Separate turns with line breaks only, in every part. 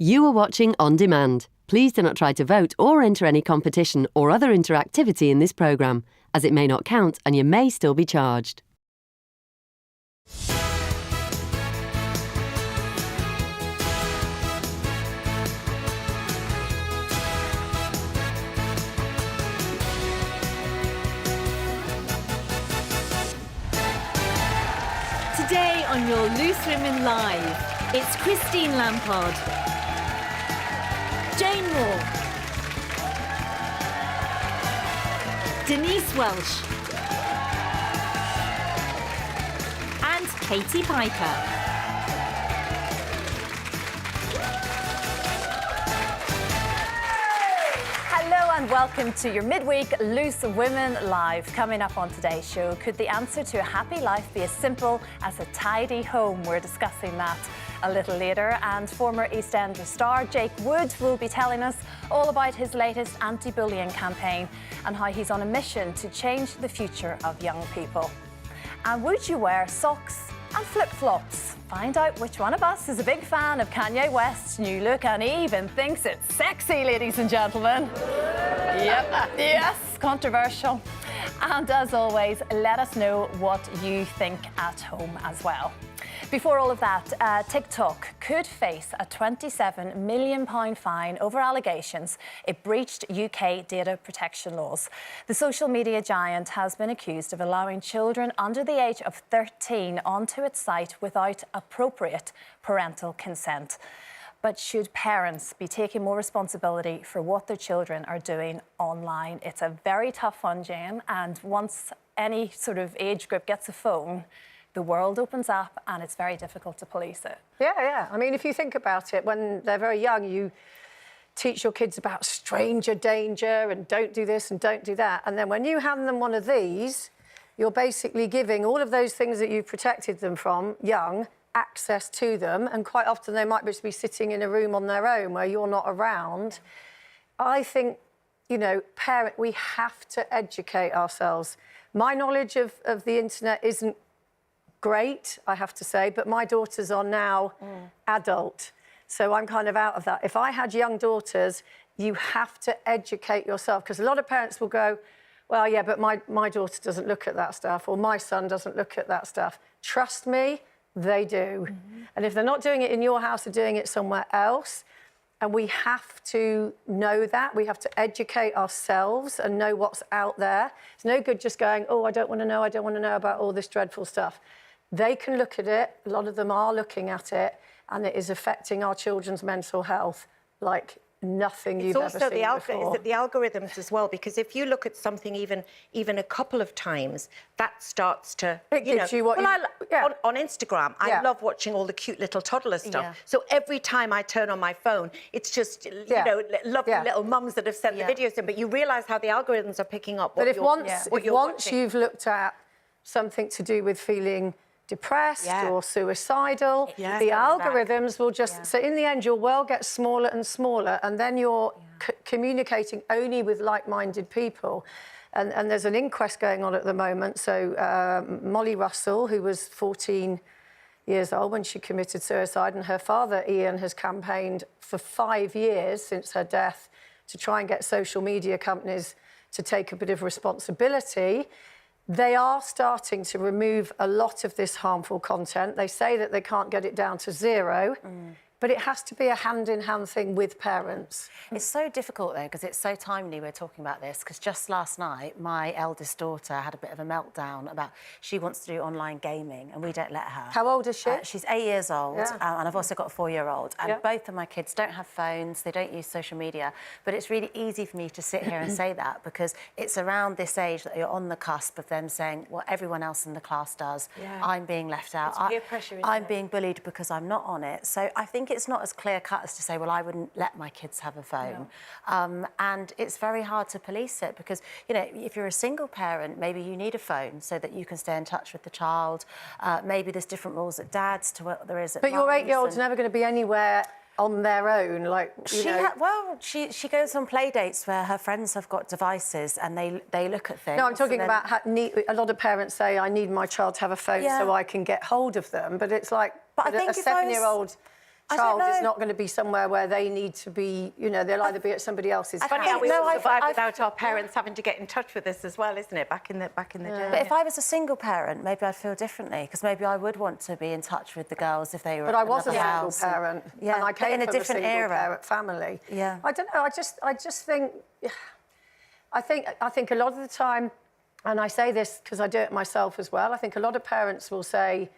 You are watching On Demand. Please do not try to vote or enter any competition or other interactivity in this programme, as it may not count and you may still be charged.
Today on your Loose Women Live, it's Christine Lampard, Jane Moore, Denise Welsh, and Katie Piper. Hello and welcome to your midweek Loose Women Live. Coming up on today's show, could the answer to a happy life be as simple as a tidy home? We're discussing that a little later, and former EastEnders star Jake Wood will be telling us all about his latest anti-bullying campaign and how he's on a mission to change the future of young people. And would you wear socks and flip-flops? Find out which one of us is a big fan of Kanye West's new look and even thinks it's sexy, ladies and gentlemen. Yep, yes, controversial. And as always, let us know what you think at home as well. Before all of that, TikTok could face a £27 million fine over allegations it breached UK data protection laws. The social media giant has been accused of allowing children under the age of 13 onto its site without appropriate parental consent. But should parents be taking more responsibility for what their children are doing online? It's a very tough one, Jane, and once any sort of age group gets a phone, the world opens up and it's very difficult to police it.
Yeah. I mean, if you think about it, when they're very young, you teach your kids about stranger danger and don't do this and don't do that. And then when you hand them one of these, you're basically giving all of those things that you've protected them from, young, access to them. And quite often they might just be sitting in a room on their own where you're not around. I think, you know, we have to educate ourselves. My knowledge of the internet isn't great, I have to say, but my daughters are now adult, so I'm kind of out of that. If I had young daughters, you have to educate yourself, because a lot of parents will go, well, yeah, but my daughter doesn't look at that stuff, or my son doesn't look at that stuff. Trust me, they do. And if they're not doing it in your house, they're doing it somewhere else. And we have to know that. We have to educate ourselves and know what's out there. It's no good just going, oh, I don't want to know about all this dreadful stuff. They can look at it, a lot of them are looking at it, and it is affecting our children's mental health like nothing you've ever seen before.
It's the algorithms as well, because if you look at something even a couple of times, that starts to,
it gives you what
on Instagram, I love watching all the cute little toddler stuff. Yeah. So every time I turn on my phone, it's just, you know, lovely little mums that have sent the videos in, but you realise how the algorithms are picking up what
once you've looked at something to do with feeling depressed or suicidal, the algorithms will just... So in the end, your world gets smaller and smaller, and then you're communicating only with like-minded people. And there's an inquest going on at the moment. So Molly Russell, who was 14 years old when she committed suicide, and her father, Ian, has campaigned for 5 years since her death to try and get social media companies to take a bit of responsibility. They are starting to remove a lot of this harmful content. They say that they can't get it down to zero, but it has to be a hand-in-hand thing with parents.
It's so difficult, though, because it's so timely we're talking about this, because just last night, my eldest daughter had a bit of a meltdown about she wants to do online gaming, and we don't let her.
How old is she?
She's 8 years old, and I've also got a 4-year-old, and both of my kids don't have phones, they don't use social media, but it's really easy for me to sit here and say that, because it's around this age that you're on the cusp of them saying, well, everyone else in the class does, I'm being left out,
peer pressure,
I'm being bullied because I'm not on it. So I think it's not as clear-cut as to say, well, I wouldn't let my kids have a phone. And it's very hard to police it because, you know, if you're a single parent, maybe you need a phone so that you can stay in touch with the child. Maybe there's different rules at dad's to what there is at
But your 8-year-old's
and...
never going to be anywhere on their own, like, you know.
She goes on play dates where her friends have got devices and they look at things.
No, I'm talking about a lot of parents say, I need my child to have a phone so I can get hold of them. But it's like,
but I think
a 7-year-old child is not going to be somewhere where they need to be, you know, they'll either be at somebody else's house.
Funny how we all survived without our parents having to get in touch with us as well, isn't it? Back in the day.
But if I was a single parent, maybe I'd feel differently, because maybe I would want to be in touch with the girls if they were.
But I was a single
house.
parent, and I came
in a
from
different
a single
era.
parent family.
Yeah.
I don't know. I just think, I think a lot of the time, and I say this because I do it myself as well. I think a lot of parents will say,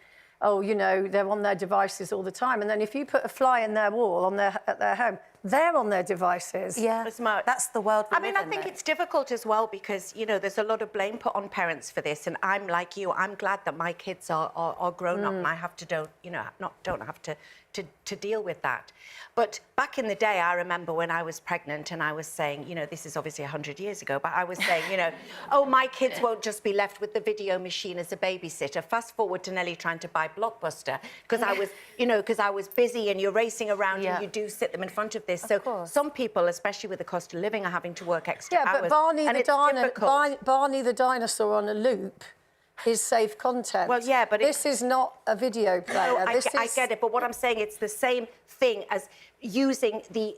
oh, you know, they're on their devices all the time. And then if you put a fly in their wall at their home, they're on their devices.
Yeah,
as much.
That's the world we
I mean,
live
I
in,
think
though.
it's difficult as well because, you know, there's a lot of blame put on parents for this. And I'm like you, I'm glad that my kids are grown up and I have to don't have to deal with that. But back in the day, I remember when I was pregnant and I was saying, you know, this is obviously 100 years ago, but I was saying, you know, oh, my kids won't just be left with the video machine as a babysitter. Fast forward to Nelly trying to buy Blockbuster because I was, you know, because I was busy and you're racing around and you do sit them in front of this. So some people, especially with the cost of living, are having to work extra hours.
Yeah, but Barney the dinosaur on a loop is safe content.
Well, yeah, but
this is not a video player.
No, I get it, but what I'm saying, it's the same thing as using the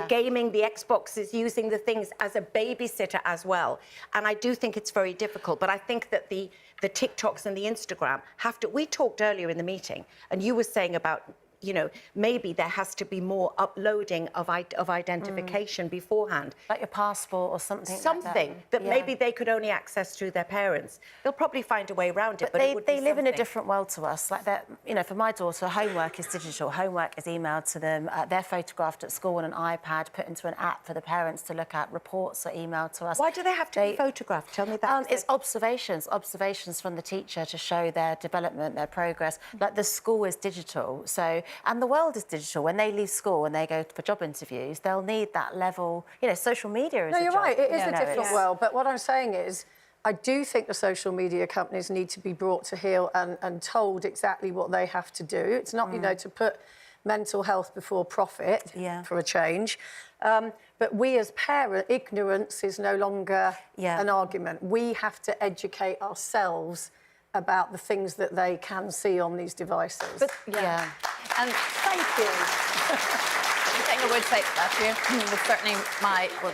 gaming, the Xboxes, using the things as a babysitter as well. And I do think it's very difficult, but I think that the TikToks and the Instagram have to... We talked earlier in the meeting, and you were saying about, you know, maybe there has to be more uploading of identification beforehand.
Like your passport or something.
Something that maybe they could only access through their parents. They'll probably find a way around it, but it would be
they live in a
something.
different world to us. Like that, you know, for my daughter, homework is digital. Homework is emailed to them. They're photographed at school on an iPad, put into an app for the parents to look at. Reports are emailed to us.
Why do they have to be photographed? Tell me that.
It's observations from the teacher to show their development, their progress. Like the school is digital, so. And the world is digital. When they leave school and they go for job interviews, they'll need that level. You know, social media is
No,
a
you're
job.
right. It is a different world. But what I'm saying is, I do think the social media companies need to be brought to heel and told exactly what they have to do. It's not, you know, to put mental health before profit for a change. But we as parents, ignorance is no longer an argument. We have to educate ourselves about the things that they can see on these devices.
But, and thank you. The thing I would say to that, was certainly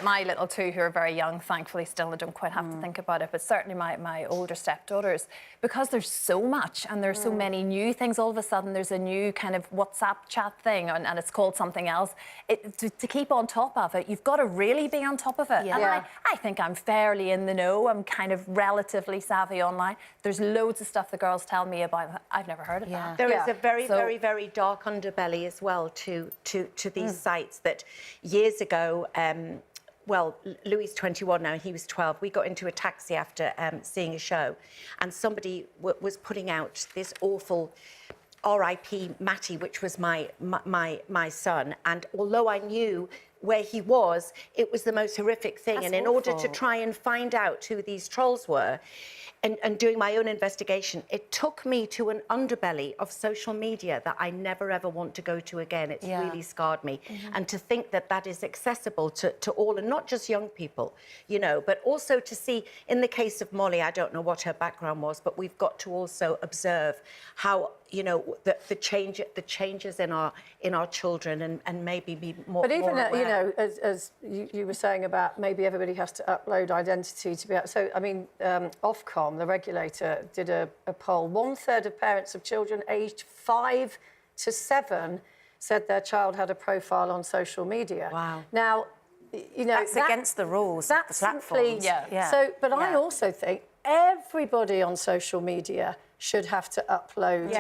my little two, who are very young, thankfully still, I don't quite have to think about it, but certainly my older stepdaughters, because there's so much and there's so many new things, all of a sudden there's a new kind of WhatsApp chat thing and it's called something else. To keep on top of it, you've got to really be on top of it. And I think I'm fairly in the know. I'm kind of relatively savvy online. There's loads of stuff the girls tell me about. I've never heard of that.
There is a very, very dark underbelly as well to these sites that years ago, well, Louis is 21 now, he was 12. We got into a taxi after seeing a show, and somebody was putting out this awful R.I.P. Matty, which was my son. And although I knew where he was, it was the most horrific thing.
That's
and in order to try and find out who these trolls were, and doing my own investigation, it took me to an underbelly of social media that I never ever want to go to again. It's really scarred me. And to think that that is accessible to all, and not just young people, you know, but also to see, in the case of Molly, I don't know what her background was, but we've got to also observe how, you know, the changes in our children and maybe be more.
But even
more aware.
you know, as you were saying about maybe everybody has to upload identity to be out. So I mean, Ofcom, the regulator, did a poll. 1/3 of parents of children aged 5 to 7 said their child had a profile on social media.
Wow.
Now, you know,
that's against the rules.
That's
the platforms.
simply So, but I also think everybody on social media should have to upload.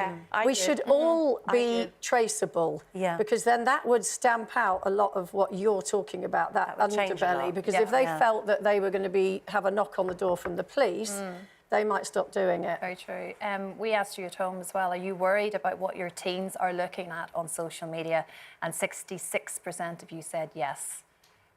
We should all be traceable, because then that would stamp out a lot of what you're talking about, that underbelly. Because if they felt that they were going to have a knock on the door from the police, they might stop doing it.
Very true. We asked you at home as well, are you worried about what your teens are looking at on social media? And 66% of you said yes.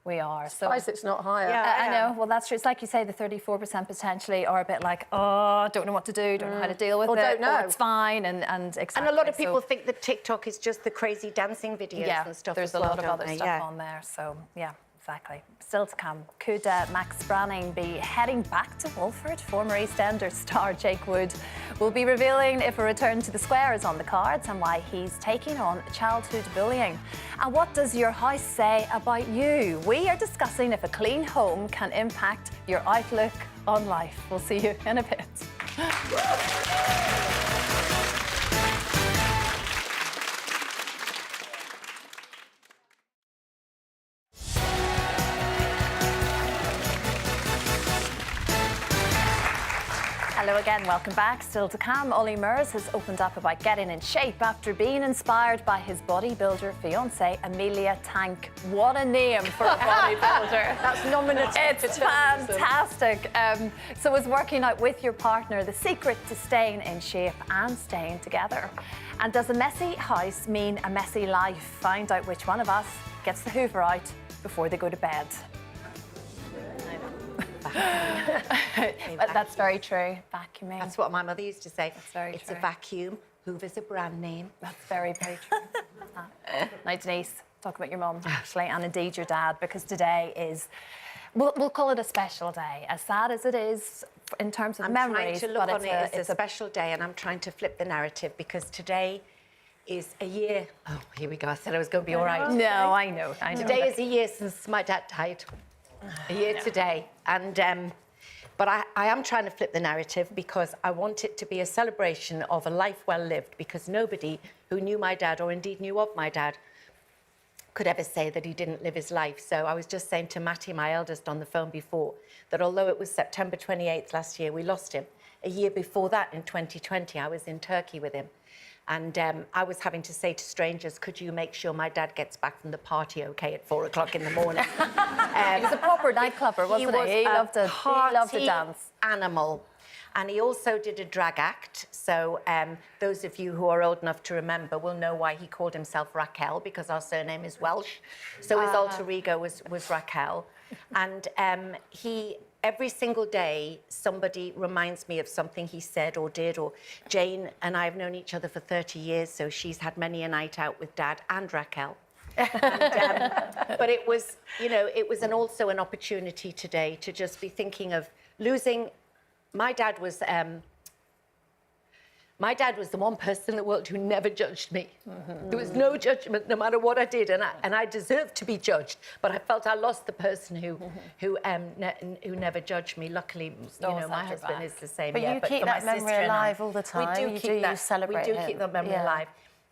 We are. So
surprised it's not higher.
I know. Well, that's true. It's like you say, the 34% potentially are a bit like, oh, don't know what to do, don't know how to deal with it,
don't know.
or it's fine, and exactly.
And a lot of people think that TikTok is just the crazy dancing videos and stuff.
There's
as well,
a lot of other
they?
stuff on there. So yeah. Exactly. Still to come, could Max Branning be heading back to Wolford? Former EastEnders star Jake Wood will be revealing if a return to the square is on the cards and why he's taking on childhood bullying. And what does your house say about you? We are discussing if a clean home can impact your outlook on life. We'll see you in a bit. Hello again, welcome back. Still to come, Ollie Murs has opened up about getting in shape after being inspired by his bodybuilder fiancée, Amelia Tank. What a name for a bodybuilder.
That's nominative.
It's fantastic. So is working out with your partner the secret to staying in shape and staying together? And does a messy house mean a messy life? Find out which one of us gets the hoover out before they go to bed. That's very true. Vacuuming.
That's what my mother used to say.
That's very
it's
true.
a vacuum. Hoover's a brand name.
That's very, very true. Now, Denise, talk about your mum, actually, and indeed your dad, because today is, we'll call it a special day, as sad as it is in terms of memories.
I'm trying to look on it as a special day, and I'm trying to flip the narrative, because today is a year. Oh, here we go. I said I was going to be all right.
No, I know.
Today is a year since my dad died. A year today. And but I am trying to flip the narrative, because I want it to be a celebration of a life well lived, because nobody who knew my dad, or indeed knew of my dad, could ever say that he didn't live his life. So I was just saying to Matty, my eldest, on the phone before, that although it was September 28th last year, we lost him. A year before that, in 2020, I was in Turkey with him. And I was having to say to strangers, could you make sure my dad gets back from the party okay at 4 o'clock in the morning?
He was a proper nightclubber, wasn't he? He loved to dance.
Animal. And he also did a drag act. So those of you who are old enough to remember will know why he called himself Raquel, because our surname is Welsh. So his alter ego was Raquel. And every single day, somebody reminds me of something he said or did. Or Jane and I have known each other for 30 years, so she's had many a night out with Dad and Raquel. But it was, also an opportunity today to just be thinking of losing. My dad was the one person in the world who never judged me. Mm-hmm. There was no judgment, no matter what I did, and I deserved to be judged. But I felt I lost the person who never judged me. Luckily, my husband is the same.
But you keep that memory alive all the time.
We do
celebrate.
We do keep that memory alive.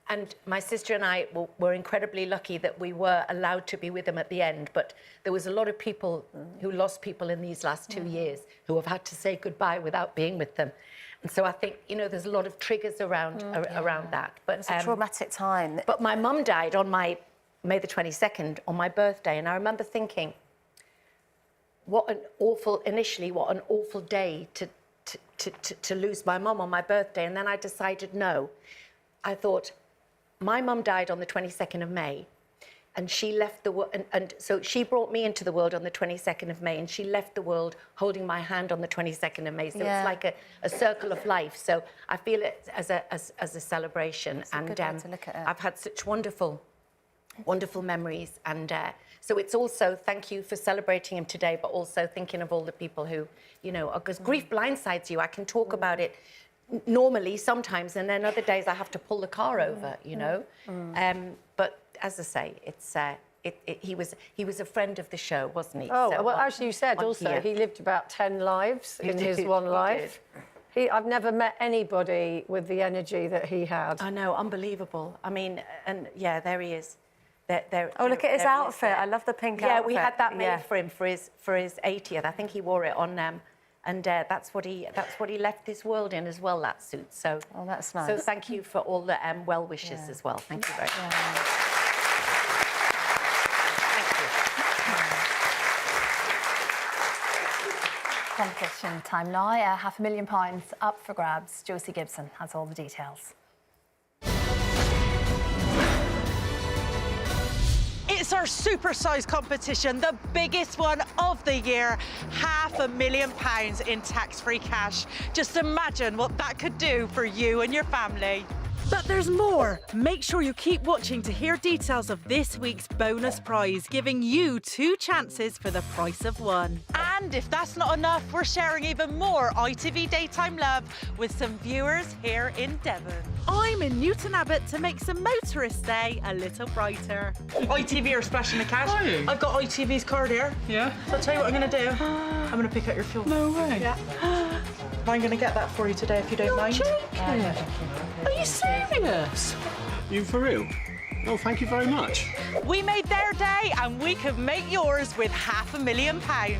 And my sister and I were incredibly lucky that we were allowed to be with him at the end. But there was a lot of people who lost people in these last 2 years who have had to say goodbye without being with them. And so I think, there's a lot of triggers around that. But
it's a traumatic time.
But my mum died on May the 22nd, on my birthday. And I remember thinking, what an awful day to lose my mum on my birthday. And then I decided, no. I thought, my mum died on the 22nd of May. And she left the world, and so she brought me into the world on the 22nd of May, and she left the world holding my hand on the 22nd of May. So it's like a circle of life. So I feel it as a celebration.
It's a good way to look at it.
I've had such wonderful memories. And so it's also, thank you for celebrating him today, but also thinking of all the people who, because grief blindsides you. I can talk about it normally sometimes, and then other days I have to pull the car over, But as I say, it's he was a friend of the show, wasn't he?
Oh, so, well, as you said, also he lived about 10 lives in his one life. I've never met anybody with the energy that he had.
I know, unbelievable. I mean, and yeah, there he is.
Look at his outfit. I love the pink outfit.
Yeah, we had that made for him for his 80th. I think he wore it on. And that's what he left this world in as well, that suit. So,
that's nice.
So thank you for all the well wishes as well. Thank you very much. Thank you.
Competition time now. £500,000 up for grabs. Josie Gibson has all the details.
It's our super-sized competition, the biggest one of the year, £500,000 in tax-free cash. Just imagine what that could do for you and your family. But there's more. Make sure you keep watching to hear details of this week's bonus prize, giving you 2 chances for the price of 1. And if that's not enough, we're sharing even more ITV Daytime Love with some viewers here in Devon. I'm in Newton Abbot to make some motorists' day a little brighter. ITV are splashing the cash.
Are you?
I've got ITV's card here.
Yeah?
So I'll tell you what I'm going to do. I'm going to pick out your fuel.
No way.
Yeah. I'm going to get that for you today, if you don't mind.
Are you serious? You for real? Oh, thank you very much.
We made their day and we could make yours with £500,000.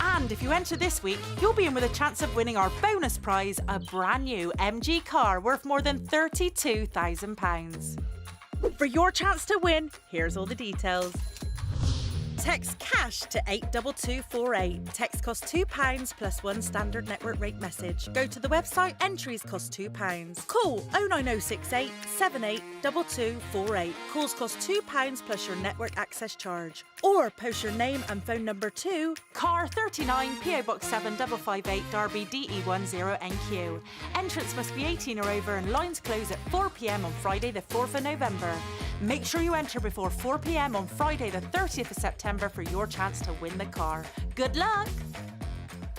And if you enter this week, you'll be in with a chance of winning our bonus prize, a brand new MG car worth more than £32,000. For your chance to win, here's all the details. Text CASH to 82248. Text costs £2 plus 1 standard network rate message. Go to the website, entries cost £2. Call 09068 782248. Calls cost £2 plus your network access charge. Or post your name and phone number to Car 39 PO Box 7558 Derby DE10NQ. Entrance must be 18 or over and lines close at 4 p.m. on Friday the 4th of November. Make sure you enter before 4 p.m. on Friday the 30th of September for your chance to win the car. Good luck!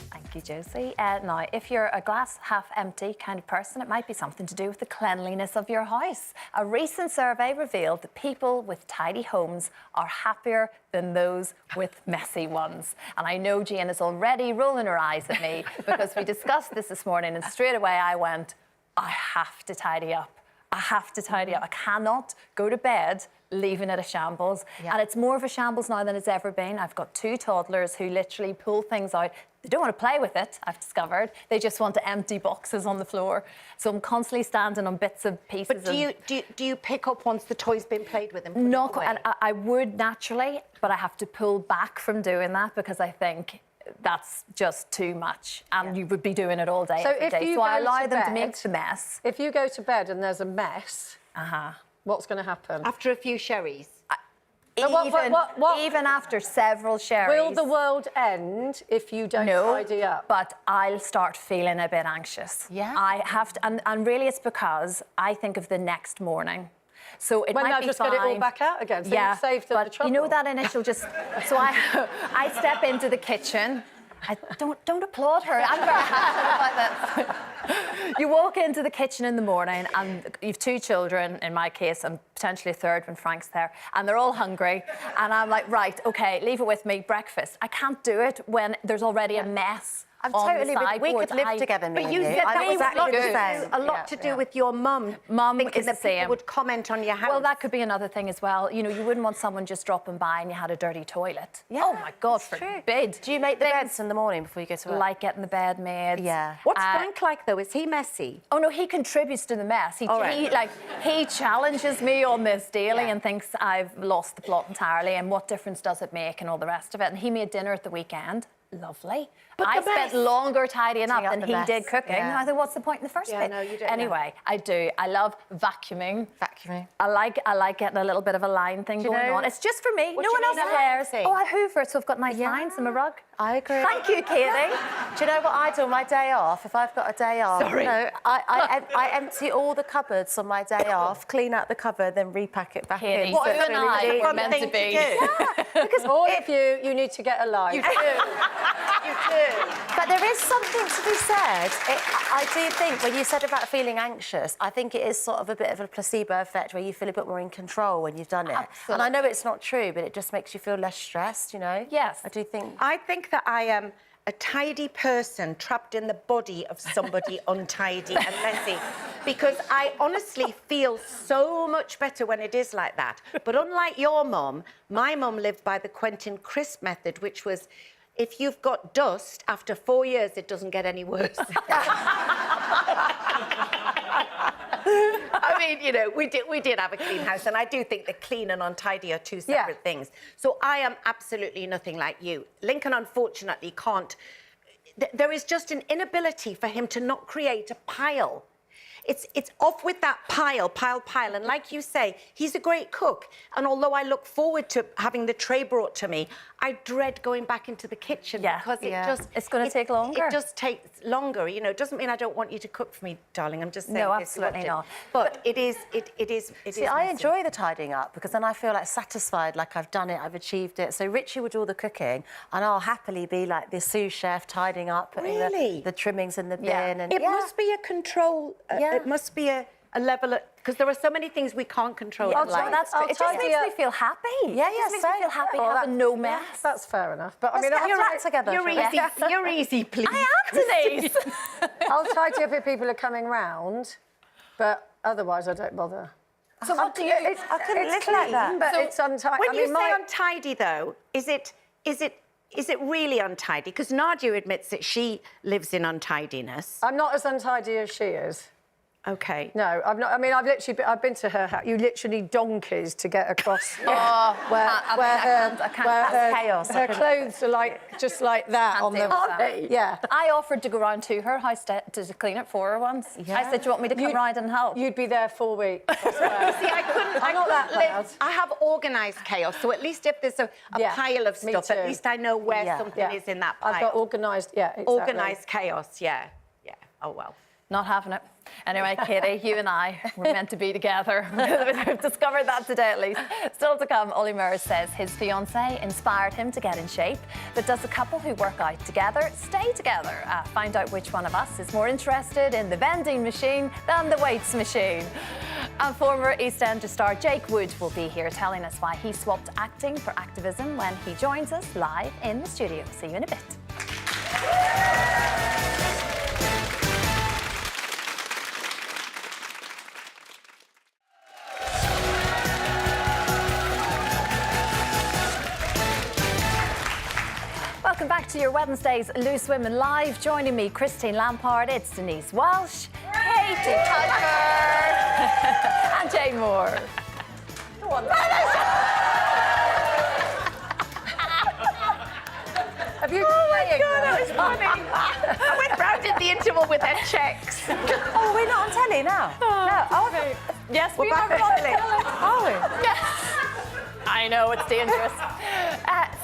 Thank you, Josie. Now, if you're a glass half empty kind of person, it might be something to do with the cleanliness of your house. A recent survey revealed that people with tidy homes are happier than those with messy ones. And I know Jane is already rolling her eyes at me because we discussed this morning and straight away I went, I have to tidy up. I have to tidy up. I cannot go to bed leaving it a shambles. And it's more of a shambles now than it's ever been. I've got 2 toddlers who literally pull things out. They don't want to play with it, I've discovered. They just want to empty boxes on the floor. So I'm constantly standing on bits and pieces.
But do you pick up once the toy's been played with and put
Not
it away?
and I would naturally, but I have to pull back from doing that because I think that's just too much, and you would be doing it all day,
So
every
if
day.
you
So I
go
allow
to
them to
bed-
make the mess.
If you go to bed and there's a mess, what's going to happen?
After a few sherries.
Even after several sherries.
Will the world end if you don't tidy up?
But I'll start feeling a bit anxious.
Yeah.
I have to, and really it's because I think of the next morning. So it
When
might
they'll
be
just
fine.
get it all back out again, so
yeah,
you've saved them the
but
trouble.
you know that initial just... So I step into the kitchen. Don't applaud her. I'm very happy about this. You walk into the kitchen in the morning and you've 2 children, in my case, and potentially a third when Frank's there, and they're all hungry. And I'm like, right, OK, leave it with me, breakfast. I can't do it when there's already a mess.
I'm
on
totally
the
with, we
sideboard.
could live together, me
But
and
you said
I
that was
exactly the
a
same.
lot to do with your mum.
Mum
thinking
is
that
the same.
people would comment on your house.
Well, that could be another thing as well. You know, you wouldn't want someone just dropping by and you had a dirty toilet.
Yeah,
Oh, my God,
it's true.
forbid.
Do you make the beds in the morning before you go to work?
Like getting the bed made.
Yeah.
What's Frank like, though? Is he messy?
Oh, no, he contributes to the mess. He
right.
he challenges me on this daily and thinks I've lost the plot entirely and what difference does it make and all the rest of it. And he made dinner at the weekend. Lovely.
But
I
the
spent
mess.
longer tidying up than
the
he
mess,
did cooking.
yeah.
I thought, what's the point in the first place?
no, you don't
Anyway, I do. I love vacuuming.
Vacuuming.
I like getting a little bit of a line thing going
know-
on. It's just for me.
What
No
do
one
you
else
mean,
cares.
vacuuming?
Oh, I hoover, so I've got nice lines in my rug.
I agree.
Thank you, Katie.
Do you know what I do on my day off? If I've got a day off,
Sorry.
no, I empty all the cupboards on my day off, clean out the cupboard, then repack it back
Katie,
in.
what
So
you
it's
and
really
I were
fun
meant
thing
to be.
do.
Because all of you need to get a life.
You do. You do. But there is something to be said. I do think when you said about feeling anxious, I think it is sort of a bit of a placebo effect where you feel a bit more in control when you've done it.
Absolutely.
And I know it's not true, but it just makes you feel less stressed, you know?
Yes.
I do think.
I think that I am a tidy person trapped in the body of somebody untidy and messy, because I honestly feel so much better when it is like that. But unlike your mum, my mum lived by the Quentin Crisp method, which was, if you've got dust, after 4 years, it doesn't get any worse. I mean, you know, we did have a clean house, and I do think that clean and untidy are 2 separate things. So I am absolutely nothing like you. Lincoln, unfortunately, can't... There is just an inability for him to not create a pile. It's off with that pile. And like you say, he's a great cook. And although I look forward to having the tray brought to me, I dread going back into the kitchen because
it's going to take longer.
It just takes longer. You know, it doesn't mean I don't want you to cook for me, darling. I'm just saying.
No, absolutely not.
But it is.
See, I enjoy the tidying up because then I feel like satisfied, like I've done it, I've achieved it. So Richie would do all the cooking, and I'll happily be like the sous chef tidying up, putting the trimmings in the bin. And
it must be a control. It must be a level, because there are so many things we can't control.
It just makes me feel happy. Yeah, it makes me feel happy having no mess.
That's fair enough. But I mean,
get your act together.
You're easy. You're easy, please.
I am, Denise.
I'll tidy up if people are coming round, but otherwise I don't bother.
So what do you?
I couldn't live like that.
But it's untidy.
When you say untidy, though, is it really untidy? Because Nadia admits that she lives in untidiness.
I'm not as untidy as she is.
Okay.
No, I'm not. I mean, I've been to her house. You literally donkeys to get across. Where her clothes are just like that on the.
Aren't they?
Yeah.
I offered to go round to her house to clean it for her once. Yeah. I said, "Do you want me to come round and help?"
You'd be there 4 weeks. I swear.
See, I couldn't live. I have organised chaos, so at least if there's a pile of stuff, at least I know where something is in that pile.
I've got organised. Yeah. Exactly.
Organised chaos. Yeah. Yeah. Oh well.
Not having it. Anyway, Katie, you and I were meant to be together. We've discovered that today, at least. Still to come, Ollie Murs says his fiancée inspired him to get in shape. But does a couple who work out together stay together? Find out which one of us is more interested in the vending machine than the weights machine. And former EastEnders star Jake Wood will be here telling us why he swapped acting for activism when he joins us live in the studio. See you in a bit. Welcome back to your Wednesday's Loose Women Live. Joining me, Christine Lampard, it's Denise Walsh, Katie Piper, and Jane Moore. Go on.
Have you?
Oh my God, that was funny. I went round in the interval with their checks.
Oh, we're not on telly now. No. Oh, okay.
Yes,
We're back on telly.
Are we?
Yes. I know, it's dangerous.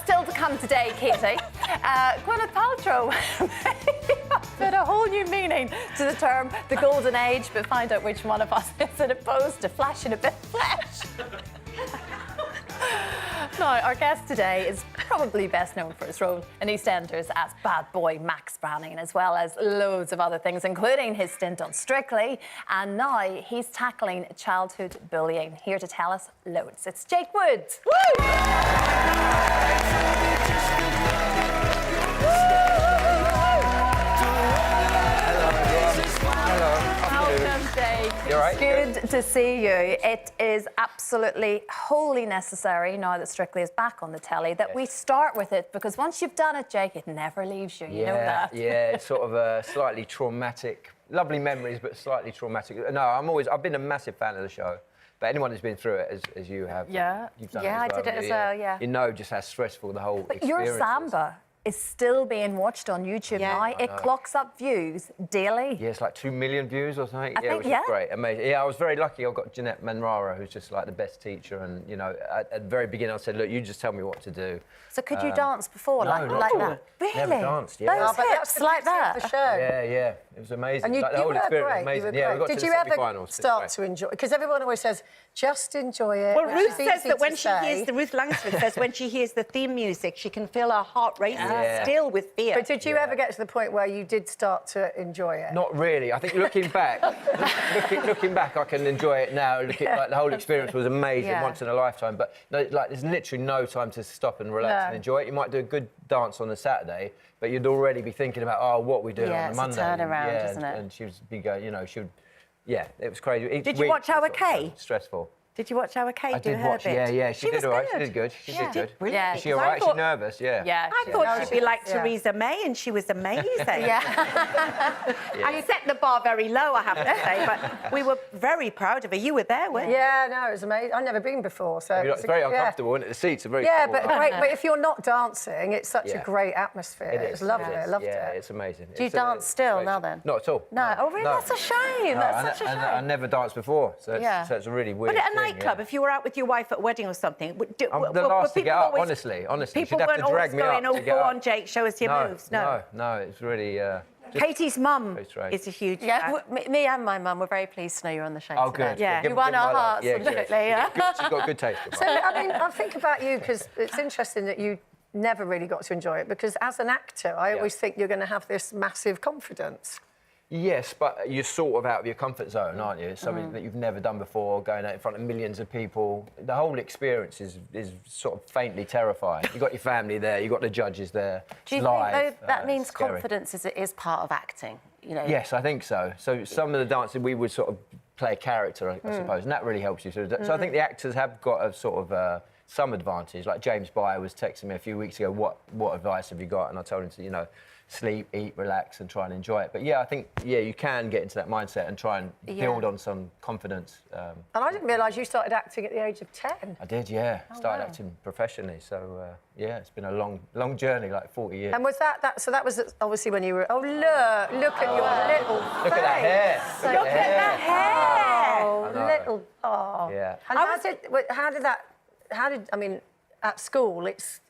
Still to come today, Katie. Gwyneth Paltrow put a whole new meaning to the term the golden age, but find out which one of us is as opposed to flashing a bit of flesh. Now, our guest today is probably best known for his role in EastEnders as bad boy Max Branning, as well as loads of other things, including his stint on Strictly. And now he's tackling childhood bullying. Here to tell us loads, it's Jake Wood. Woo! Welcome, Jake.
You all right?
Good to see you. It is absolutely wholly necessary, now that Strictly is back on the telly, that we start with it, because once you've done it, Jake, it never leaves you. You know that.
Yeah, it's sort of a slightly traumatic, lovely memories, but slightly traumatic. No, I've been a massive fan of the show. But anyone who's been through it, as you have, you've done it as well.
I did it as well, yeah.
You know just how stressful the whole experience
Your Samba is still being watched on YouTube now. It clocks up views daily.
Yeah, it's like 2 million views or something.
Which
is great, amazing. Yeah, I was very lucky. I got Jeanette Manrara, who's just like the best teacher. And, you know, at the very beginning, I said, look, you just tell me what to do.
So could you dance before,
no,
like that? Really?
Never danced, yeah.
Those hips like that?
The show.
Yeah. It was amazing.
And you
the whole
were
experience
great.
was amazing.
You were
Yeah, we got
Did
to the
you ever
semi-finals.
start to enjoy? Because everyone always says, just enjoy it.
Well, Ruth says that when she hears Ruth Langsford says when she hears the theme music, she can feel her heart racing still with fear.
But did you ever get to the point where you did start to enjoy it?
Not really. I think looking back, looking back, I can enjoy it now. Like the whole experience was amazing, once in a lifetime. But there's literally no time to stop and relax and enjoy it. You might do a good dance on the Saturday, but you'd already be thinking about what we doing on the Monday.
Yeah, it's a turnaround, isn't it?
And she would be going, you know, she would. Yeah, it was crazy.
Did you watch Our Kay?
Stressful.
Did you watch Our Kay
I
do
did
her
watch,
bit?
Yeah, she did all right. She did good. She did good. Is she all right? Is she nervous? Yeah.
I thought she'd be like Theresa May, and she was amazing. I set the bar very low, I have to say, but we were very proud of her. You were there, weren't you?
Yeah, no, it was amazing. I've never been before, so
it's very uncomfortable, isn't it? The seats are very
but great. But if you're not dancing, it's such a great atmosphere.
It
It's lovely. I loved it.
Yeah, it's amazing.
Do you dance still now then?
Not at all.
No. Oh, really? That's a shame. That's such a shame.
I never danced before, so it's really weird.
But a nice nightclub, if you were out with your wife at a wedding or something,
I'm the last to get up, honestly.
People
You'd have
weren't
to drag
always
me
going,
up to get
go
up.
on, Jake, show us your moves. No,
it's really...
Katie's mum is a huge
Yeah, me and my mum were very pleased to know you're on the show
Oh,
today.
good.
Yeah.
You won our hearts,
Yeah,
absolutely.
She's got good taste.
So, I mean, I think about you because it's interesting that you never really got to enjoy it because as an actor, I always think you're going to have this massive confidence.
Yes, but you're sort of out of your comfort zone, aren't you? It's something that you've never done before, going out in front of millions of people. The whole experience is sort of faintly terrifying. You've got your family there, you've got the judges there.
Do you
live,
think, though, that means
scary.
confidence is part of acting? You know?
Yes, I think so. So some of the dancing, we would sort of play a character, I suppose, and that really helps you. So I think the actors have got a sort of some advantage. Like James Byer was texting me a few weeks ago, what advice have you got? And I told him to, you know, sleep, eat, relax, and try and enjoy it. But yeah, I think you can get into that mindset and try and build on some confidence.
And I didn't realise you started acting at the age of 10.
I did, yeah. Started acting professionally. So yeah, it's been a long journey, like 40 years.
And was that so that was obviously when you were, look at your little face.
Look at that hair.
Look at that hair.
Yeah.
And I mean, at school, it's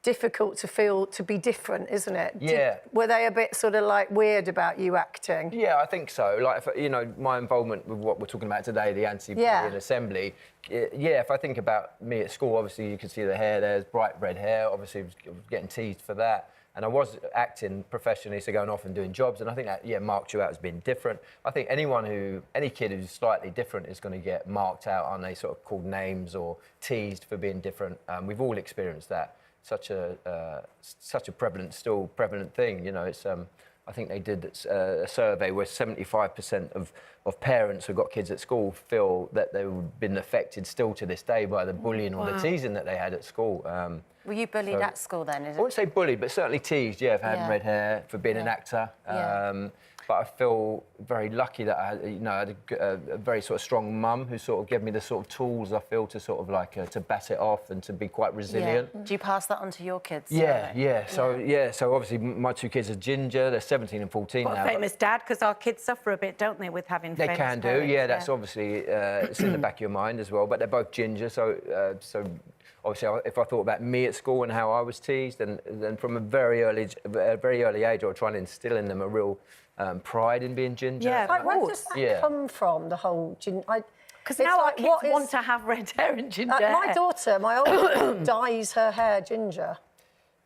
difficult to be different, isn't it?
Yeah.
Were they a bit sort of like weird about you acting?
Yeah, I think so. Like, you know, my involvement with what we're talking about today, the anti-bullying assembly. Yeah, if I think about me at school, obviously you can see the hair. There's bright red hair. Obviously, I was getting teased for that. And I was acting professionally, so going off and doing jobs. And I think that, marked you out as being different. I think any kid who's slightly different is going to get marked out, aren't they? Sort of called names or teased for being different. We've all experienced that. Such a still prevalent thing. You know, it's. I think they did a survey where 75% of parents who've got kids at school feel that they've been affected still to this day by the bullying or the teasing that they had at school.
Were you bullied at school then?
I wouldn't say bullied, but certainly teased, for having red hair, for being an actor. But I feel very lucky that I had a very sort of strong mum who sort of gave me the sort of tools I feel to sort of like to bat it off and to be quite resilient.
Yeah. Do you pass that on to your kids?
So obviously my two kids are ginger. They're 17 and 14
now.
What
a famous dad, because our kids suffer a bit, don't they, with having famous
parents? They can do, that's obviously it's in the back of your mind as well. But they're both ginger, so obviously, if I thought about me at school and how I was teased, and then from a very early age, I was trying to instill in them a real pride in being ginger.
Yeah, where does that come from, the whole ginger?
Because now our kids want to have red hair and ginger hair.
My daughter, my oldest, dyes her hair ginger.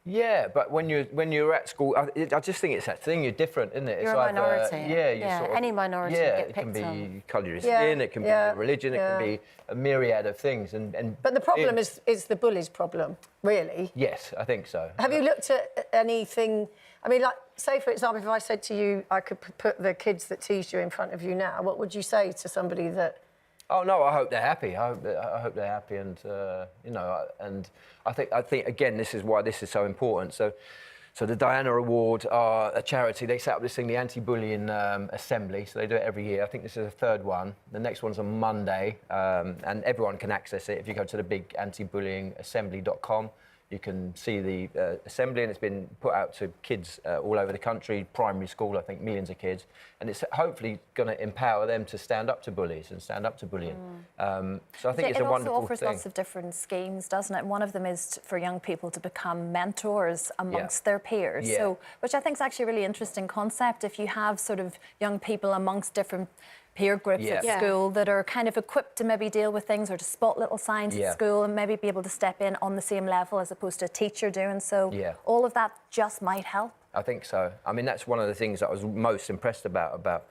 Yeah, but when you're at school, I just think it's that thing. You're different, isn't it?
You're a minority.
Sort of,
any minority get picked
it can
on.
be colour of skin, it can be religion, it can be a myriad of things.
But the problem is the bully's problem, really.
Yes, I think so.
Have you looked at anything? I mean, like, say for example, if I said to you, I could put the kids that teased you in front of you now, what would you say to somebody that?
Oh no, I hope they're happy. I hope they're happy, and and I think again, this is why this is so important. So the Diana Award are a charity. They set up this thing, the Anti-Bullying Assembly. So they do it every year. I think this is the third one. The next one's on Monday, and everyone can access it if you go to the big antibullyingassembly.com. You can see the assembly, and it's been put out to kids all over the country, primary school, I think, millions of kids. And it's hopefully going to empower them to stand up to bullies and stand up to bullying. So I think it's a wonderful thing.
It also offers lots of different schemes, doesn't it? One of them is for young people to become mentors amongst their peers.
Yeah.
So, which I think is actually a really interesting concept. If you have sort of young people amongst different peer groups at school that are kind of equipped to maybe deal with things or to spot little signs at school and maybe be able to step in on the same level as opposed to a teacher doing so. All of that just might help.
I think so. I mean, that's one of the things that I was most impressed about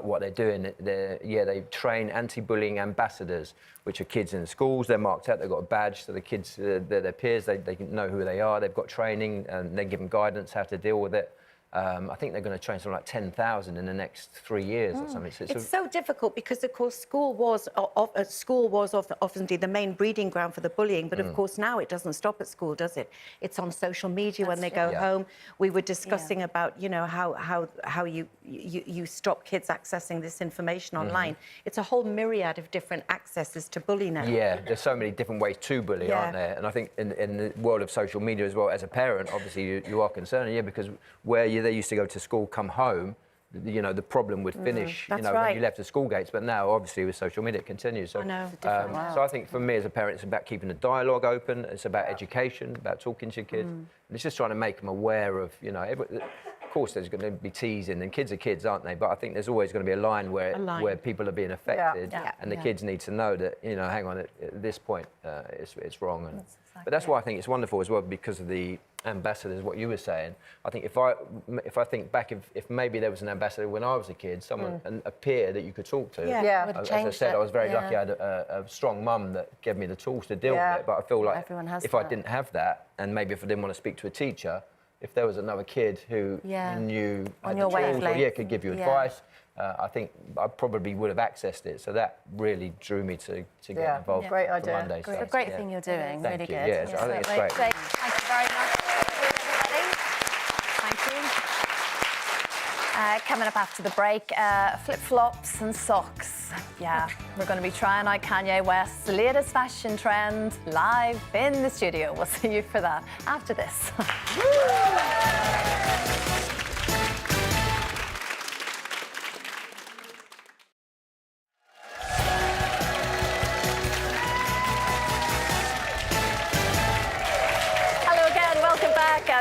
what they're doing. They train anti-bullying ambassadors, which are kids in the schools. They're marked out. They've got a badge, so the kids, they're their peers. They know who they are. They've got training, and they're given guidance how to deal with it. I think they're going to train something like 10,000 in the next 3 years or something. So
it's so difficult because, of course, school was often the main breeding ground for the bullying. But of course, now it doesn't stop at school, does it? It's on social media when they go home. We were discussing about, how you stop kids accessing this information online. It's a whole myriad of different accesses to bully now.
Yeah, there's so many different ways to bully, aren't there? And I think in the world of social media as well, as a parent, obviously you are concerned, because where they used to go to school, come home, you know, the problem would finish, you
That's
know,
right.
when you left the school gates. But now, obviously, with social media, it continues. So,
I know.
So I think for me as a parent, it's about keeping the dialogue open. It's about education, about talking to your kids. And it's just trying to make them aware of, you know, of course there's going to be teasing, and kids are kids, aren't they? But I think there's always going to be a line where people are being affected, and the kids need to know that, you know, hang on, at this point, it's wrong. And, but that's why I think it's wonderful as well, because of the ambassadors, what you were saying. I think if I think back, if maybe there was an ambassador when I was a kid, someone, a peer that you could talk to. As I said, I was very lucky. I had a strong mum that gave me the tools to deal with it. But I feel like if I didn't have that, and maybe if I didn't want to speak to a teacher, if there was another kid who knew had the tools or could give you advice, I think I probably would have accessed it. So that really drew me to get involved.
Great idea.
Monday,
It's a great thing you're doing.
Thank
Really
you.
good.
Yes, I think it's great.
Thank you very much, everybody. Thank you. Coming up after the break, flip-flops and socks. Yeah, we're going to be trying out Kanye West's latest fashion trend live in the studio. We'll see you for that after this.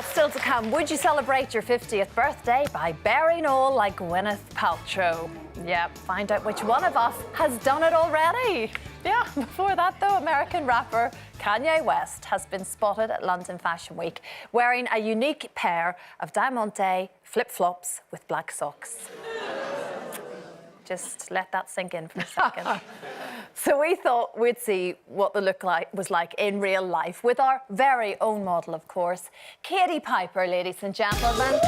Still to come, would you celebrate your 50th birthday by bearing all like Gwyneth Paltrow? Yeah, find out which one of us has done it already. Yeah, before that though, American rapper Kanye West has been spotted at London Fashion Week wearing a unique pair of Diamante flip-flops with black socks. Just let that sink in for a second. So we thought we'd see what the look was like in real life with our very own model, of course, Katie Piper, ladies and gentlemen. Katie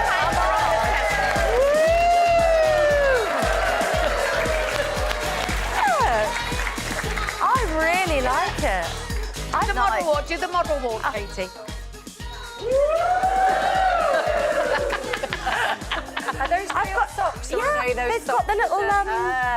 Piper.
I really like it.
Do the model walk, Katie.
Are those real socks? Or are those
they've
socks
got the little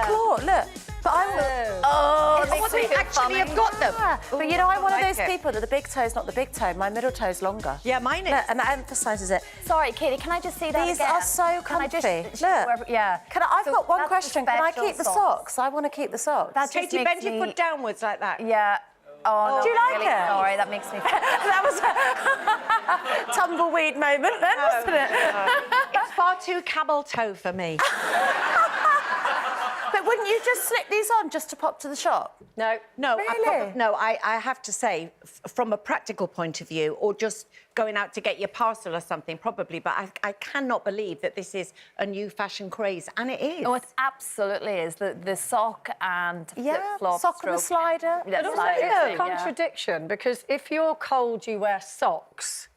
claw, look. But
They actually have got them.
But you know, I'm one of those
it.
people that the big toe's not the big toe. My middle toe's longer.
Yeah, mine is.
Look, and that emphasises it.
Sorry, Katie, can I just see that
These
again?
are so
Can I
comfy.
just,
Look.
yeah.
I've
So
got one
that's
question.
the
Can I
special
keep the socks? I want to keep the socks.
That just
Katie,
makes
bend your foot downwards like that.
Yeah. Oh, no,
Do you like
really
it?
Sorry, that makes me feel...
That was a tumbleweed moment then, wasn't it?
It's far too camel toe for me.
But wouldn't you just slip these on just to pop to the shop?
No.
No,
Really?
I have to say, from a practical point of view, or just going out to get your parcel or something, probably, but I cannot believe that this is a new fashion craze, and it is.
Oh, it absolutely is. The sock and flip-flop
sock and the slider.
Yeah,
But also,
slider
it's
too,
a contradiction because if you're cold, you wear socks,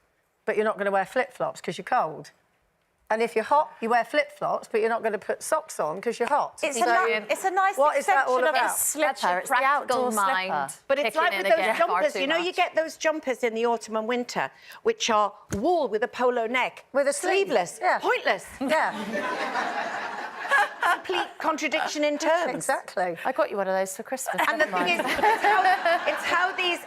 but you're not going to wear flip-flops because you're cold. And if you're hot, you wear flip-flops, but you're not going to put socks on because you're hot.
It's
So
a nice
what is that
extension
all
of a
about?
slipper.
That's your
It's the
practical
outdoor
mind.
slipper.
But it's
kicking
like
in
with those
again far
jumpers,
too
you know, you
much.
get those jumpers in the autumn and winter, which are wool with a polo neck.
With a sleeve.
sleeveless.
Yeah.
Pointless.
Yeah,
Complete contradiction in terms.
exactly.
I got you one of those for Christmas.
And the
never
thing
mind.
is,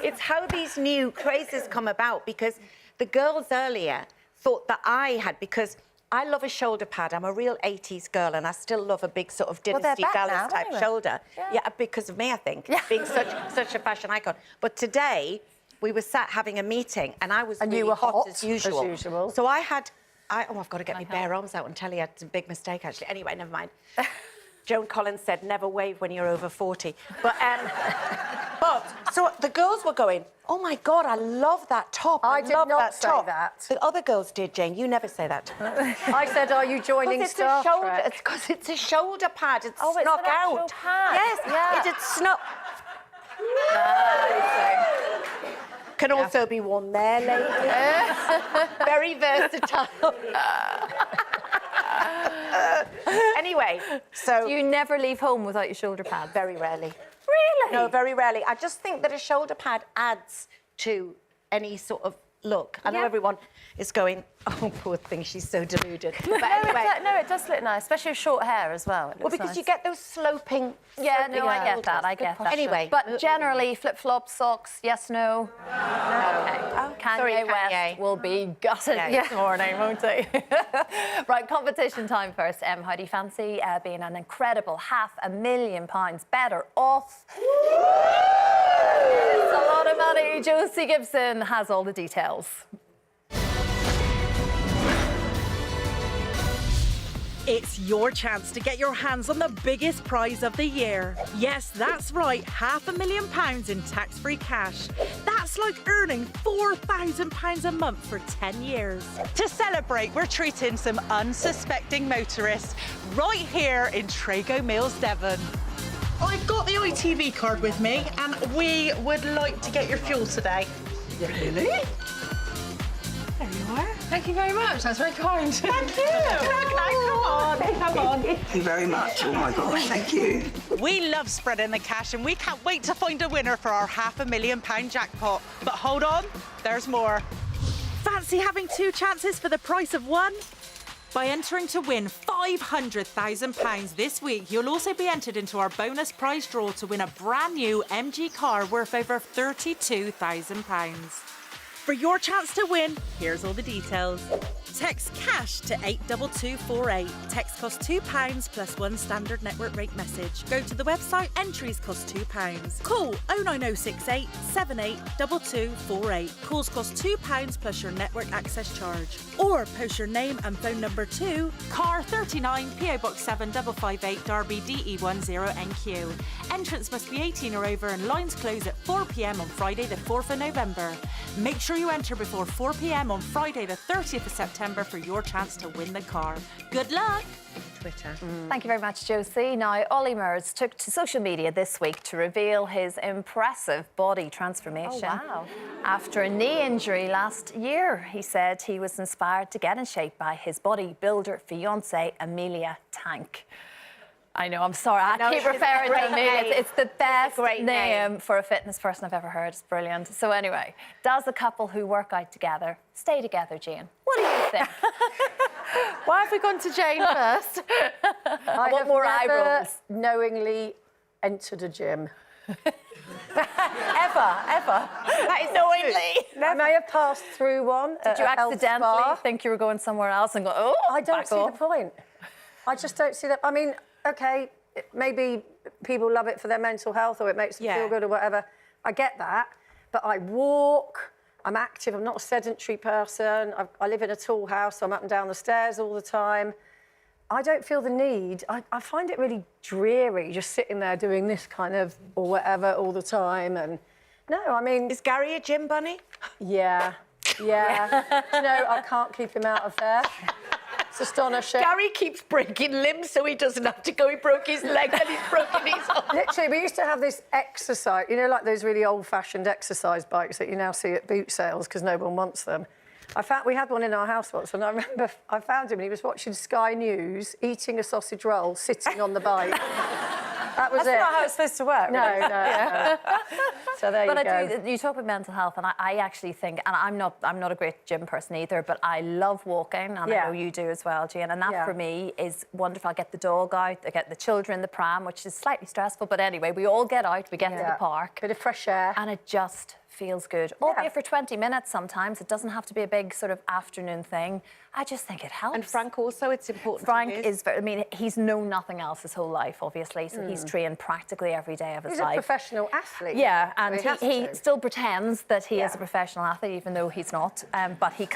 it's how these new crazes come about, because the girls earlier thought that I had, because I love a shoulder pad. I'm a real 80s girl, and I still love a big sort of
they're
Dynasty
back
Dallas
now,
type
aren't they?
shoulder. Yeah, because of me, I think, being such a fashion icon. But today, we were sat having a meeting, and I was
And
really
you were hot,
as usual.
as usual.
So I've got to get my bare arms out and tell you, it's a big mistake, actually. Anyway, never mind. Joan Collins said, never wave when you're over 40. But so the girls were going, oh, my God, I love that top.
I did
love
not
that
say
top.
that.
The other girls did, Jane. You never say that.
I said, are you joining
It's
Star Trek?
It's because it's a shoulder pad. It's
Oh, it's
snuck
an actual
out.
pad.
Yes,
Yeah.
it had snuck. Can also be worn there, ladies. Very versatile. Anyway, so...
You never leave home without your shoulder pads?
Very rarely.
Really?
No, very rarely. I just think that a shoulder pad adds to any sort of look. I know everyone is going, oh, poor thing, she's so deluded. But
No, it does look nice, especially with short hair as well.
Well, because you get those sloping...
Yeah, no, I get that, I get that.
Anyway.
But generally, flip-flops, socks, yes, no?
No.
Okay.
Oh,
Kanye West will be gutted this morning, won't he? Right, competition time first. How do you fancy being an incredible £500,000 better off? It's a lot of money. Josie Gibson has all the details.
It's your chance to get your hands on the biggest prize of the year. Yes, that's right, £500,000 in tax-free cash. That's like earning £4,000 a month for 10 years. To celebrate, we're treating some unsuspecting motorists right here in Trago Mills, Devon. I've got the ITV card with me and we would like to get your fuel today.
Really?
There you are.
Thank you very much. That's very kind.
Thank you. Okay, come on.
Thank you very much. Oh my gosh, thank you.
We love spreading the cash and we can't wait to find a winner for our £500,000 jackpot. But hold on, there's more. Fancy having 2 chances for the price of 1? By entering to win £500,000 this week, you'll also be entered into our bonus prize draw to win a brand new MG car worth over £32,000. For your chance to win, here's all the details. Text CASH to 82248. Text costs £2 plus 1 standard network rate message. Go to the website, entries cost £2. Call 09068 782248. Calls cost £2 plus your network access charge. Or post your name and phone number to Car 39 PO Box 7558 Derby DE10NQ. Entrance must be 18 or over and lines close at 4 p.m. on Friday the 4th of November. Make sure you enter before 4 p.m. on Friday the 30th of September for your chance to win the car. Good luck!
Twitter.
Thank you very much, Josie. Now, Ollie Murs took to social media this week to reveal his impressive body transformation.
Oh, wow.
After a knee injury last year, he said he was inspired to get in shape by his bodybuilder fiancée, Amelia Tank. I know, I'm sorry, I keep referring to Amelia. It's the best name for a fitness person I've ever heard. It's brilliant. So anyway, does a couple who work out together stay together, Jane? What do you think?
Why have we gone to Jane first?
I
want
have
more
never
eye rolls.
knowingly entered a gym.
Ever.
That is knowingly.
I may have passed through one.
Did you accidentally think you were going somewhere else and go, oh,
I don't see the point. I just don't see that. I mean, OK, maybe people love it for their mental health or it makes them feel good or whatever. I get that. But I walk, I'm active, I'm not a sedentary person. I live in a tall house, so I'm up and down the stairs all the time. I don't feel the need. I find it really dreary just sitting there doing this kind of or whatever all the time. And no, I mean...
Is Gary a gym bunny?
Yeah. Do you know, I can't keep him out of there. It's astonishing.
Gary keeps breaking limbs so he doesn't have to go. He broke his leg and he's broken his arm.
Literally, we used to have this exercise, you know, like those really old-fashioned exercise bikes that you now see at boot sales because no one wants them. We had one in our house once, and I remember I found him and he was watching Sky News, eating a sausage roll, sitting on the bike. That was
That's not how it's supposed to work.
No. So there you go.
You talk about mental health, and I actually think, and I'm not a great gym person either, but I love walking, and I know you do as well, Jane. And that for me is wonderful. I get the dog out, I get the children in the pram, which is slightly stressful, but anyway, we all get out, we get to the park,
bit of fresh air,
and it just feels good. Albeit for 20 minutes sometimes. It doesn't have to be a big sort of afternoon thing. I just think it helps.
And Frank also, it's important.
Frank is very, I mean, he's known nothing else his whole life, obviously, so he's trained practically every day of his life.
He's a professional athlete.
Yeah, and he still pretends that he is a professional athlete, even though he's not. But he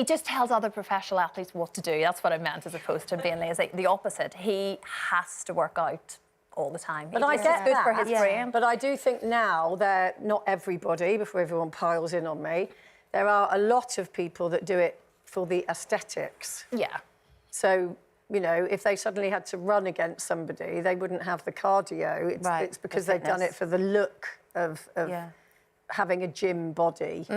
just tells other professional athletes what to do. That's what I meant, as opposed to being lazy. The opposite. He has to work out all the time.
But I get
good for his brain.
But I do think now that not everybody, before everyone piles in on me, there are a lot of people that do it for the aesthetics.
Yeah.
So, you know, if they suddenly had to run against somebody, they wouldn't have the cardio. It's because they've done it for the look of having a gym body.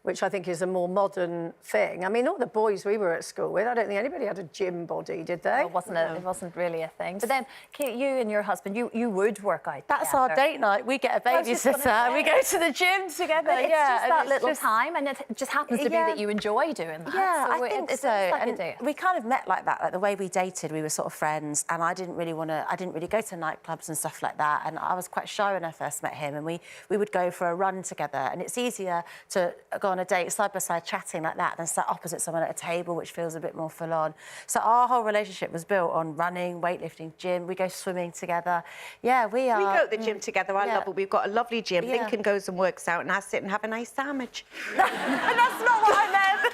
which I think is a more modern thing. I mean, all the boys we were at school with, I don't think anybody had a gym body, did they?
It wasn't really a thing. But then, Kate, you and your husband, you would work out
That's
together.
our date night. We get a babysitter. We go to the gym together.
But it's just that little time, and it just happens to be that you enjoy doing that.
Yeah,
so
I think
it's
so.
like
And
a date.
we kind of met like that. Like the way we dated, we were sort of friends, and I didn't really go to nightclubs and stuff like that. And I was quite shy when I first met him, and we would go for a run together. And it's easier to go on a date side by side chatting like that than sat opposite someone at a table, which feels a bit more full on. So our whole relationship was built on running, weightlifting, gym. We go swimming together. Yeah, we are.
We go to the gym together. I love it. We've got a lovely gym.
Yeah.
Lincoln goes and works out, and I sit and have a nice sandwich.
That's not what I meant.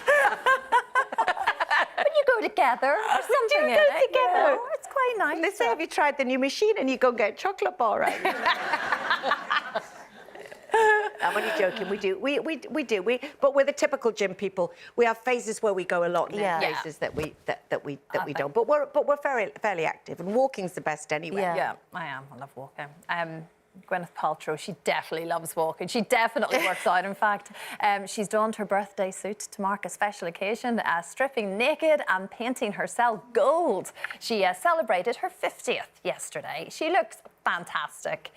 But you go together. There's something in
go
it,
together.
you know. It's quite nice.
And they say, have you tried the new machine? And you go and get a chocolate bar, right? I'm only joking. We do. But we're the typical gym people. We have phases where we go a lot, and then phases that we don't. But we're fairly active, and walking's the best anyway.
Yeah, I am. I love walking. Gwyneth Paltrow, she definitely loves walking. She definitely works out, in fact. She's donned her birthday suit to mark a special occasion, stripping naked and painting herself gold. She celebrated her 50th yesterday. She looks fantastic.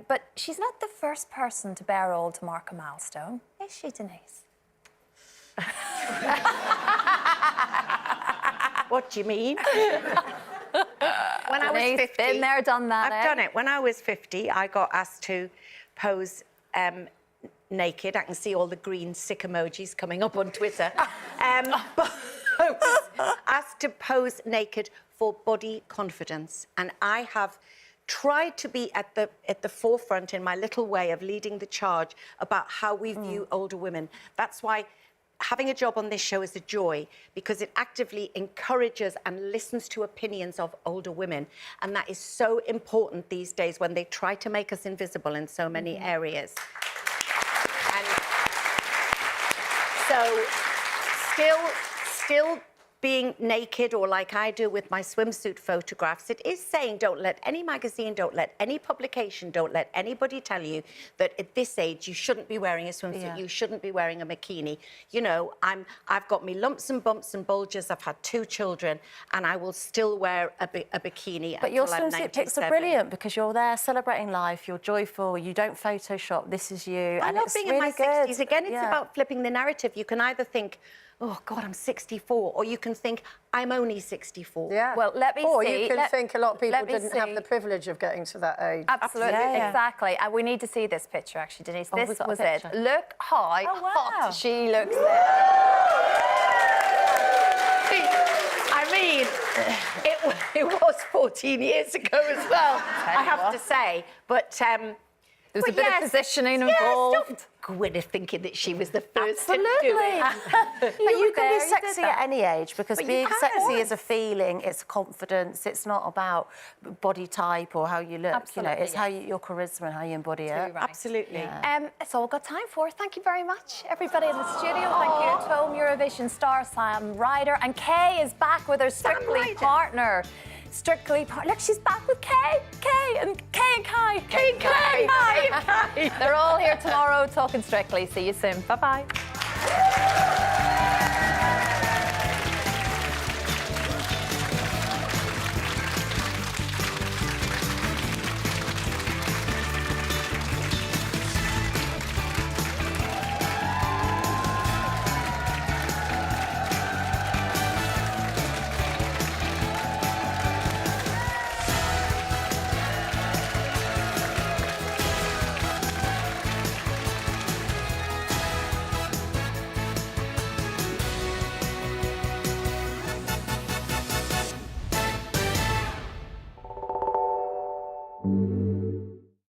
But she's not the first person to bare old to mark a milestone, is she, Denise?
What do you mean? When I was 50,
been there, done that.
I've done it. When I was 50, I got asked to pose naked. I can see all the green sick emojis coming up on Twitter. But I was asked to pose naked for body confidence, and I have tried to be at the forefront in my little way of leading the charge about how we view older women. That's why having a job on this show is a joy, because it actively encourages and listens to opinions of older women. And that is so important these days when they try to make us invisible in so many areas. And so still being naked, or like I do with my swimsuit photographs, it is saying don't let any magazine, don't let any publication, don't let anybody tell you that at this age you shouldn't be wearing a swimsuit, you shouldn't be wearing a bikini. You know, I've got me lumps and bumps and bulges, I've had 2 children, and I will still wear a bikini
But your
until I'm
swimsuit pics are
97.
brilliant, because you're there celebrating life, you're joyful, you don't Photoshop, this is you.
I
and
love
it's
being
really
in my
good.
60s. Again, it's
Yeah.
about flipping the narrative. You can either think, oh, God, I'm 64, or you can think, I'm only 64.
Yeah.
Well, let me
or
see.
you can think a lot of people
let me
didn't have
see.
the privilege of getting to that age.
Absolutely,
Yeah.
exactly. And we need to see this picture, actually, Denise.
Oh, we've
This
got a
was it.
picture.
Look how
wow.
hot she looks there.
I mean, it was 14 years ago as well, I have to say. But
There's a bit of positioning
yes,
involved.
don't Gwyneth thinking that she was the first to do
Absolutely.
it.
But you can
there,
be
you
sexy
did that.
at any age, because
But you
being
can.
sexy is a feeling, it's confidence, it's not about body type or how you look.
Absolutely,
You know, it's
yeah.
how your charisma and how you embody it.
Right.
Absolutely.
It's all we've got time for. Thank you very much, everybody in the studio. Thank you at home, Eurovision star Sam Ryder. And Kay is back with her Strictly partner. Look, she's back with Kay and Kai. They're all here tomorrow talking Strictly. See you soon. Bye-bye.